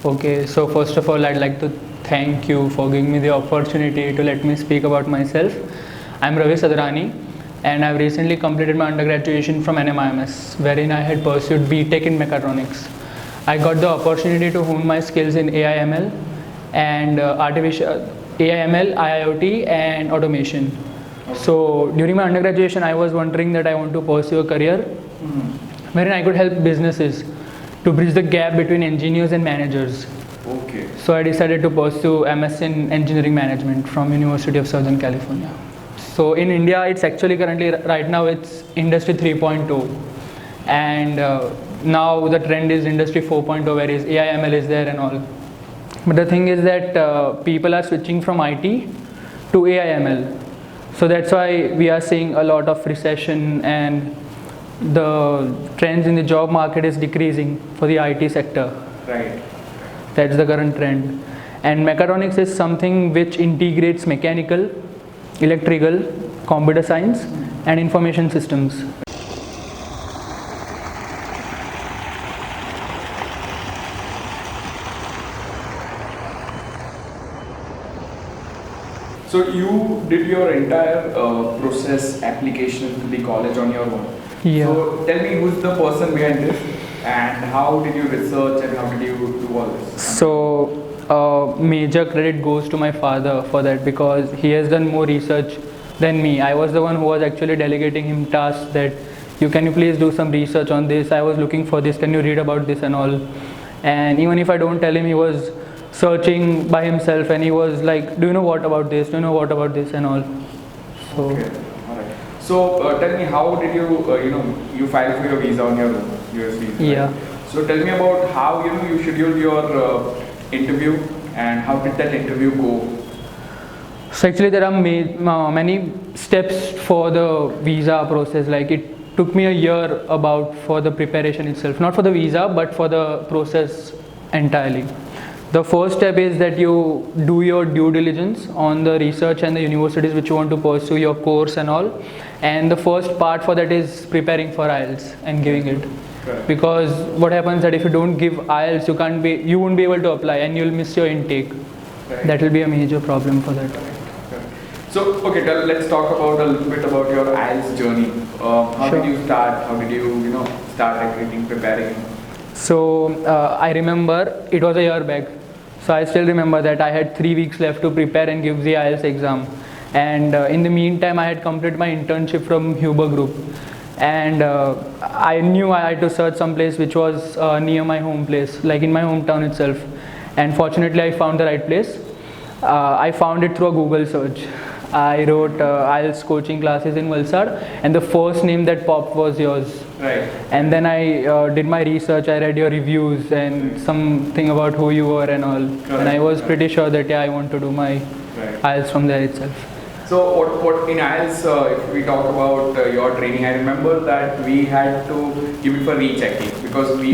Okay, so first of all, I'd like to thank you for giving me the opportunity to let me speak about myself. I'm Ravi Sadrani, and I've recently completed my undergraduation from NMIMS, wherein I had pursued B.Tech in mechatronics. I got the opportunity to hone my skills in AI/ML and AI/ML, IIoT, and automation. Okay. So during my undergraduation, I was wondering that I want to pursue a career wherein I could help businesses to bridge the gap between engineers and managers. Okay. So I decided to pursue MS in Engineering Management from University of Southern California. So in India, it's actually currently right now it's Industry 3.0, and now the trend is Industry 4.0, where is AI/ML is there and all. But the thing is that people are switching from IT to AI/ML. So that's why we are seeing a lot of recession, and the trends in the job market is decreasing for the IT sector. Right. That's the current trend. And mechatronics is something which integrates mechanical, electrical, computer science, and information systems. So you did your entire process application to the college on your own. Yeah. So tell me, who's the person behind this, and how did you research, and how did you do all this? So major credit goes to my father for that, because he has done more research than me. I was the one who was actually delegating him tasks that can you please do some research on this, I was looking for this, can you read about this and all. And even if I don't tell him, he was searching by himself, and he was like, do you know what about this, do you know what about this and all. So okay. All right. So tell me, how did you you filed for your visa on your own, US visa, right? Yeah. So tell me about how you scheduled your interview, and how did that interview go? So actually there are many steps for the visa process. Like it took me a year about for the preparation itself, not for the visa but for the process entirely. The first step is that you do your due diligence on the research and the universities which you want to pursue your course and all. And the first part for that is preparing for IELTS and giving it. Right. Because what happens that if you don't give IELTS, you won't be able to apply, and you'll miss your intake. Right. That will be a major problem for that. So okay, let's talk about a little bit about your IELTS journey. How Sure. did you start? How did you start preparing? So I remember it was a year back. So I still remember that I had 3 weeks left to prepare and give the IELTS exam. And in the meantime, I had completed my internship from Huber Group. And I knew I had to search some place which was near my home place, like in my hometown itself. And fortunately, I found the right place. I found it through a Google search. I wrote IELTS coaching classes in Valsad, and the first name that popped was yours. Right. And then I did my research, I read your reviews and something about who you were and all. Correct. And I was pretty sure that I want to do my Right. IELTS from there itself. So what in IELTS, if we talk about your training, I remember that we had to give it for rechecking, because we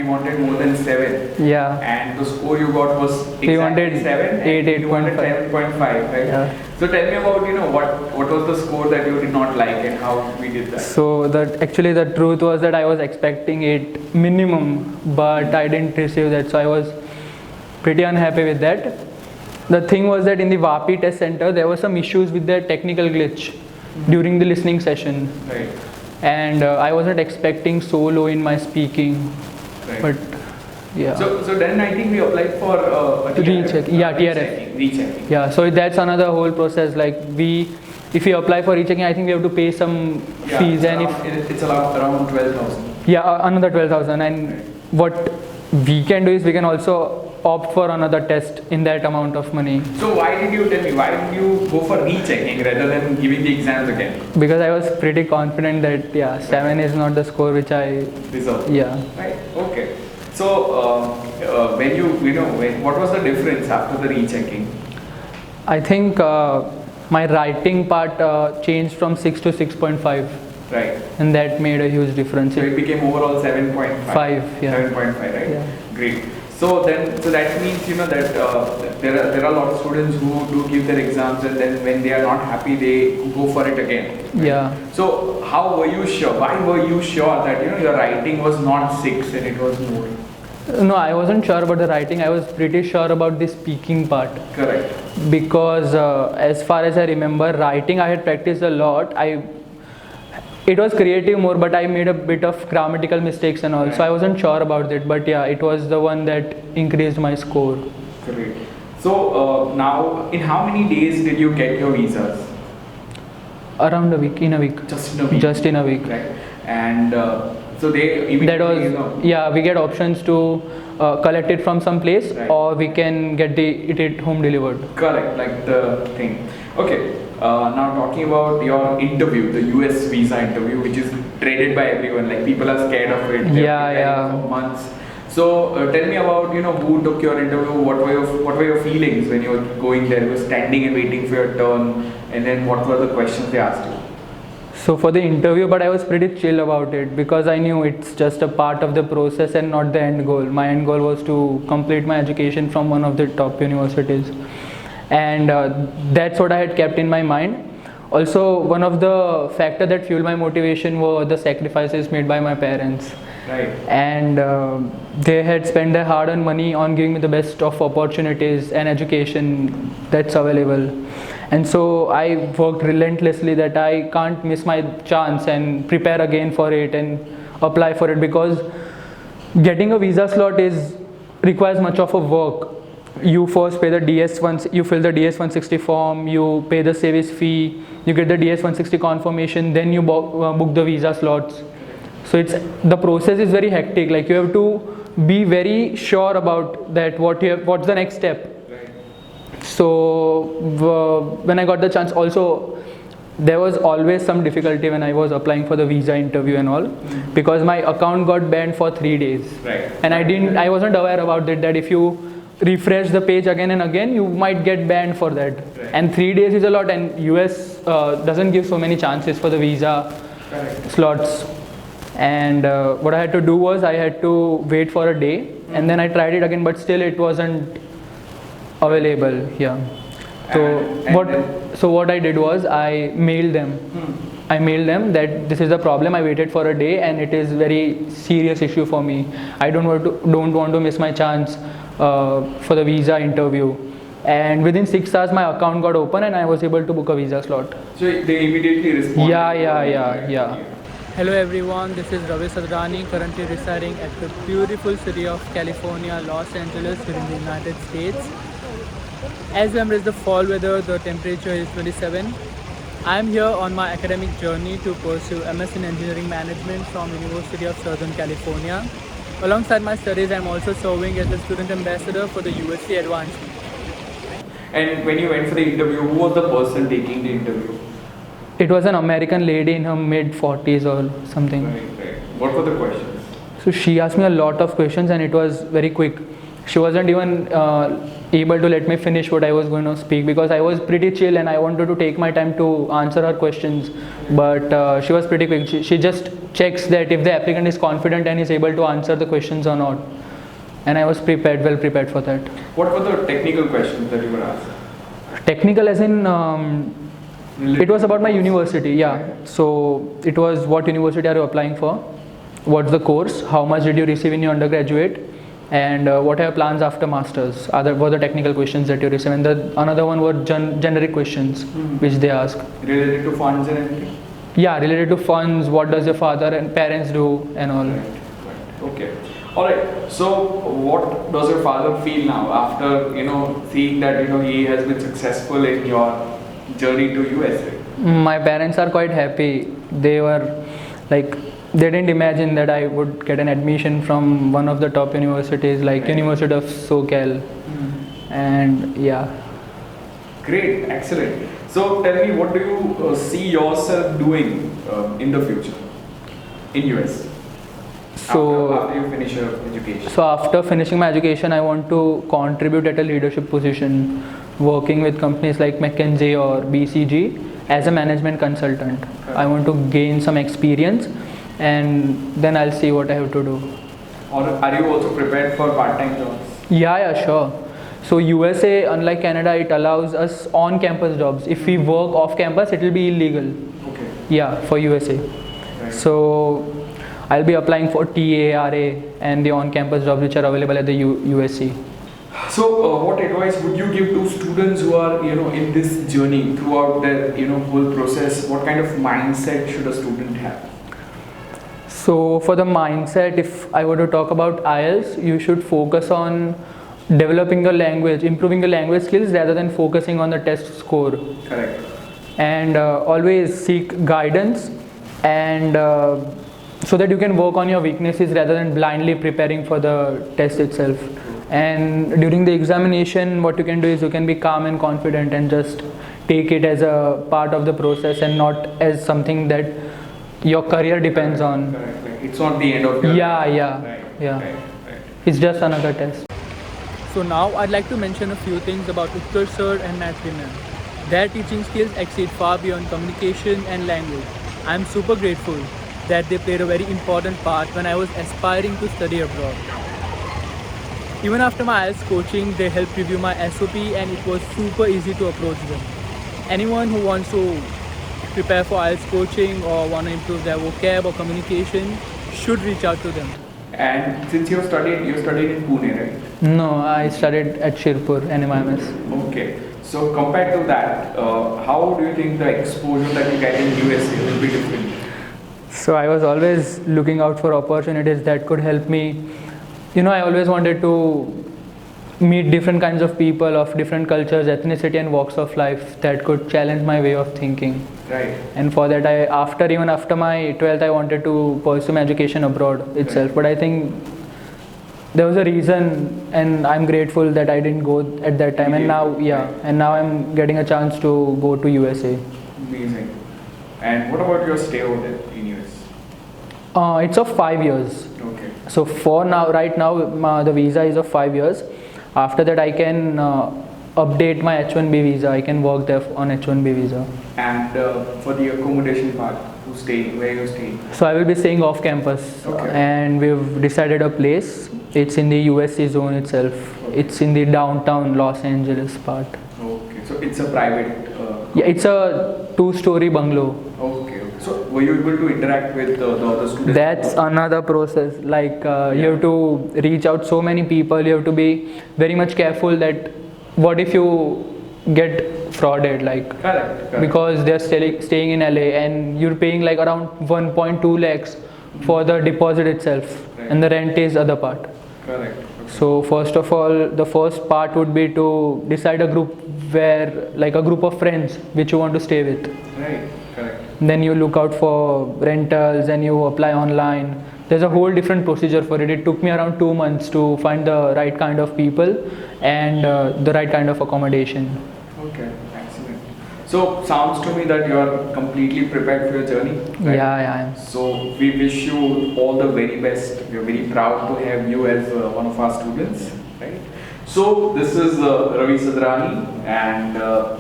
wanted more than 7. Yeah. And the score you got was We wanted exactly 7. 8, You wanted 7.5, right? Yeah. So tell me about what was the score that you did not like, and how we did that. So actually the truth was that I was expecting 8 minimum, but I didn't receive that, so I was pretty unhappy with that. The thing was that in the VAPI test center, there were some issues with the technical glitch during the listening session. Right. And I wasn't expecting so low in my speaking. Right. But yeah. So then I think we applied for a Rechecking. Yeah, TRF. Rechecking. Yeah, so that's another whole process. Like if we apply for rechecking, I think we have to pay some fees, and it's around 12,000. Yeah, another 12,000. And what we can do is we can also opt for another test in that amount of money. So why did you go for rechecking rather than giving the exams again? Because I was pretty confident that 7 is not the score which I deserve. Yeah. Right. Okay. So what was the difference after the rechecking? I think my writing part changed from 6 to 6.5. Right. And that made a huge difference. So it became overall 7.5. 5, yeah. 7.5, right? Yeah. Great. So that means that there are a lot of students who do give their exams, and then when they are not happy, they go for it again. Right? Yeah. So how were you sure? Why were you sure that your writing was not 6 and it was more? No, I wasn't sure about the writing. I was pretty sure about the speaking part. Correct. Because as far as I remember, writing I had practiced a lot. It was creative more, but I made a bit of grammatical mistakes and all. Right. So I wasn't sure about it. But yeah, it was the one that increased my score. Great. So now, in how many days did you get your visas? Around a week, in a week. Just in a week. Just in a week. Right. And so they immediately, That was, yeah, we get options to collect it from some place, right, or we can get it home delivered. Correct, like the thing. Okay, now talking about your interview, the US visa interview, which is dreaded by everyone. Like people are scared of it. Yeah. For months. So tell me about who took your interview. What were your feelings when you were going there? You were standing and waiting for your turn, and then what were the questions they asked you? So for the interview, but I was pretty chill about it because I knew it's just a part of the process and not the end goal. My end goal was to complete my education from one of the top universities, and that's what I had kept in my mind. Also, one of the factors that fueled my motivation were the sacrifices made by my parents. Right. And they had spent their hard-earned money on giving me the best of opportunities and education that's available. And so I worked relentlessly that I can't miss my chance and prepare again for it and apply for it, because getting a visa slot requires much of a work. You first pay the you fill the DS-160 form, you pay the service fee, you get the DS-160 confirmation, then you book the visa slots. So the process is very hectic. Like you have to be very sure about that what's the next step. So when I got the chance, also there was always some difficulty when I was applying for the visa interview and all, because my account got banned for 3 days. Right. And I wasn't aware about it, that if you refresh the page again and again, you might get banned for that. Right. And 3 days is a lot, and US doesn't give so many chances for the visa slots. And what I had to do was I had to wait for a day, and then I tried it again, but still it wasn't available. Yeah. So what I did was I mailed them. I mailed them that this is the problem. I waited for a day, and it is very serious issue for me. I don't want to miss my chance for the visa interview. And within 6 hours, my account got open, and I was able to book a visa slot. So they immediately responded. Yeah. Hello everyone, this is Ravi Sadrani, currently residing at the beautiful city of California, Los Angeles, here in the United States. As we embrace the fall weather, the temperature is 27. I am here on my academic journey to pursue MS in Engineering Management from University of Southern California. Alongside my studies, I am also serving as a student ambassador for the USC Advancement. And when you went for the interview, who was the person taking the interview? It was an American lady in her mid-40s or something. Right. What were the questions? So she asked me a lot of questions, and it was very quick. She wasn't even able to let me finish what I was going to speak, because I was pretty chill and I wanted to take my time to answer her questions. But she was pretty quick. She just checks that if the applicant is confident and is able to answer the questions or not. And I was well prepared for that. What were the technical questions that you were asked? Technical as in... it was about my university, yeah. So it was, what university are you applying for? What's the course? How much did you receive in your undergraduate? And what are your plans after masters? Were the technical questions that you received. And another one were generic questions which they ask. Related to funds and everything? Yeah, related to funds. What does your father and parents do and all. Right. Okay. Alright. So what does your father feel now after seeing that he has been successful in your journey to USA? My parents are quite happy. They were like, they didn't imagine that I would get an admission from one of the top universities like University of SoCal. And yeah. Great, excellent. So tell me, what do you see yourself doing in the future in US? So after you finish your education. So after finishing my education, I want to contribute at a leadership position, working with companies like McKinsey or BCG as a management consultant. Okay. I want to gain some experience, and then I'll see what I have to do. Or are you also prepared for part-time jobs? Yeah, sure. So USA, unlike Canada, it allows us on-campus jobs. If we work off-campus, it will be illegal. Okay. Yeah, for USA. Right. So I'll be applying for TA, RA and the on-campus jobs which are available at the USC. So, what advice would you give to students who are, in this journey throughout their, whole process? What kind of mindset should a student have? So, for the mindset, if I were to talk about IELTS, you should focus on developing your language, improving your language skills rather than focusing on the test score. Correct. And always seek guidance, and so that you can work on your weaknesses rather than blindly preparing for the test itself. And during the examination, what you can do is you can be calm and confident and just take it as a part of the process and not as something that your career depends on. Correct. It's not the end of your life. Right. It's just another test. So now I'd like to mention a few things about Uttar Sir and Natri ma'am. Their teaching skills exceed far beyond communication and language. I'm super grateful that they played a very important part when I was aspiring to study abroad. Even after my IELTS coaching, they helped review my SOP and it was super easy to approach them. Anyone who wants to prepare for IELTS coaching or want to improve their vocab or communication should reach out to them. And since you studied in Pune, right? No, I studied at Shirpur, NMIMS. Okay. So compared to that, how do you think the exposure that you get in USA will be different? So I was always looking out for opportunities that could help me. I always wanted to meet different kinds of people of different cultures, ethnicity and walks of life that could challenge my way of thinking. Right. And for that, even after my 12th, I wanted to pursue my education abroad itself. Right. But I think there was a reason, and I'm grateful that I didn't go at that time. And now I'm getting a chance to go to USA. Amazing. And what about your stay over there in US? It's of 5 years. Okay. So for now, right now, the visa is of 5 years. After that, I can update my H1B visa. I can work there on H1B visa. And for the accommodation part, where you staying? So I will be staying off campus. Okay. And we've decided a place. It's in the USC zone itself. Okay. It's in the downtown Los Angeles part. Okay. So it's a private? It's a 2-story bungalow. Okay. So were you able to interact with the other students? That's another process. You have to reach out so many people. You have to be very much careful that what if you get frauded, Correct. Because they're staying in LA and you're paying around 1.2 lakhs for the deposit itself, and the rent is other part. Correct. Okay. So first of all, the first part would be to decide a group a group of friends which you want to stay with. Right. Correct. Then you look out for rentals and you apply online. There's a whole different procedure for it. It took me around 2 months to find the right kind of people and the right kind of accommodation. Okay, excellent. So sounds to me that you are completely prepared for your journey. Right? Yeah, I am. So we wish you all the very best. We are very proud to have you as one of our students. Right. So this is Ravi Sadrani, and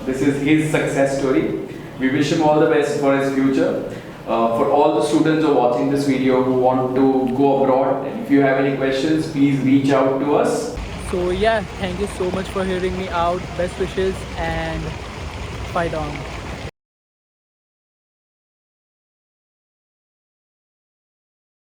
this is his success story. We wish him all the best for his future. For all the students who are watching this video who want to go abroad, and if you have any questions, please reach out to us. So thank you so much for hearing me out. Best wishes and fight on.